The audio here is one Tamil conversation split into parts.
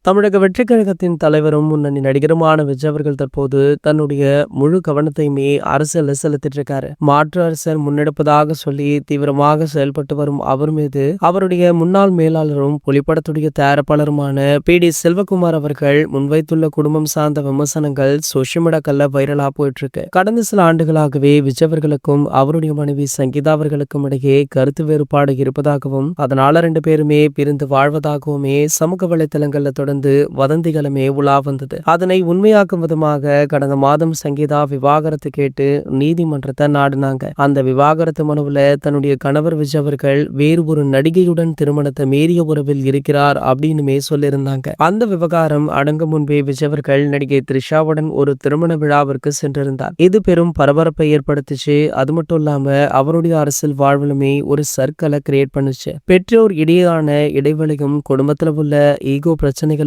தமிழக வெற்றிக் கழகத்தின் தலைவரும் முன்னணி நடிகருமான விஜய் அவர்கள் தற்போது தன்னுடைய முழு கவனத்தையுமே அரசியல்ல செலுத்திட்டு இருக்காரு. மாற்று அரசியல் முன்னெடுப்பதாக சொல்லி தீவிரமாக செயல்பட்டு வரும் அவர் மீது அவருடைய முன்னாள் மேலாளரும் புலிப்படத்துடைய தயாரிப்பாளருமான பி.டி. செல்வகுமார் அவர்கள் முன்வைத்துள்ள குடும்பம் சார்ந்த விமர்சனங்கள் சோசியல் மீடியாக்கள்ல வைரலா போயிட்டு இருக்கு. கடந்த சில ஆண்டுகளாகவே விஜய் அவர்களுக்கும் அவருடைய மனைவி சங்கீதா அவர்களுக்கும் இடையே கருத்து வேறுபாடு இருப்பதாகவும் அதனால 2 பேருமே பிரிந்து வாழ்வதாகவுமே சமூக வலைதளங்கள்ல தொடர்ந்து வதந்திகளுமே உலா வந்தது. அதனை உண்மையாக்கும் விதமாக கடந்த மாதம் சங்கீதா விவாகரத்து கேட்டு நீதிமன்றத்தை நாடினாங்க. அந்த விவாகரத்து மனுவுல தன்னுடைய கணவர் விஜய் அவர்கள் வேறு ஒரு நடிகையுடன் திருமணத்தை மீறிய உறவில் இருக்கிறார் அப்படின்னுமே சொல்லியிருந்தாங்க. அந்த விவகாரம் அடங்கும் முன்பே விஜய் அவர்கள் நடிகை த்ரிஷாவுடன் ஒரு திருமண விழாவிற்கு சென்றிருந்தார். இது பெரும் பரபரப்பை ஏற்படுத்துச்சு. அது மட்டும் இல்லாம அவருடைய அரசியல் வாழ்விலுமே ஒரு சர்க்கிளை கிரியேட் பண்ணுச்சு. பெற்றோர் இடையேயான இடைவெளியும் குடும்பத்துல உள்ள ஈகோ பிரச்சனைகளுமே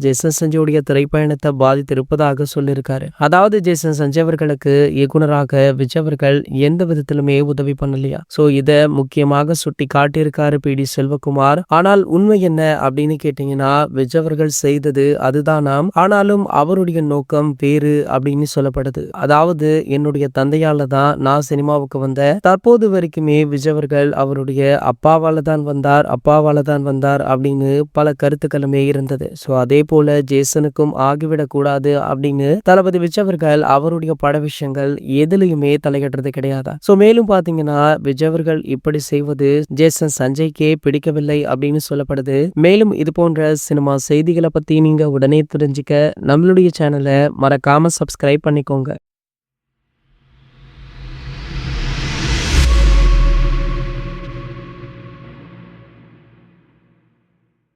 ஜேசன் சஞ்சயோடைய திரைப்பயணத்தை பாதித்திருப்பதாக சொல்லியிருக்காரு. அதாவது ஜேசன் சஞ்சய் அவர்களுக்கு இயக்குனராக விஜய் அவர்கள் எந்த விதத்திலுமே உதவி பண்ணலையா. சோ இத முக்கியமாக சுட்டி காட்டியிருக்காரு பி.டி. செல்வகுமார். ஆனால் உண்மை என்ன அப்படின்னு கேட்டீங்கன்னா விஜய் அவர்கள் செய்தது அதுதானாம். ஆனாலும் அவருடைய நோக்கம் வேறு அப்படின்னு சொல்லப்படுது. அதாவது என்னுடைய தந்தையால தான் நான் சினிமாவுக்கு வந்தேன். தற்போது வரைக்குமே விஜய் அவர்கள் அவருடைய அப்பாவால தான் வந்தார் அப்படின்னு பல கருத்துக்களுமே இருந்தது. சோ அதே போல ஜேசனுக்கும் ஆகிவிடக் கூடாது அப்படின்னு தளபதி விஜய் அவர்கள் அவருடைய பட விஷயங்கள் எதுலயுமே தலையிடுறது கிடையாது. சோ மேலும் பாத்தீங்கன்னா விஜய் அவர்கள் இப்படி செய்வது ஜேசன் சஞ்சய்க்கே பிடிக்கவில்லை அப்படின்னு சொல்லப்படுது. மேலும் இது போன்ற சினிமா செய்திகளை பத்தி நீங்க உடனே தெரிஞ்சுக்க நம்மளுடைய சேனலை மறக்காம சப்ஸ்கிரைப் பண்ணிக்கோங்க.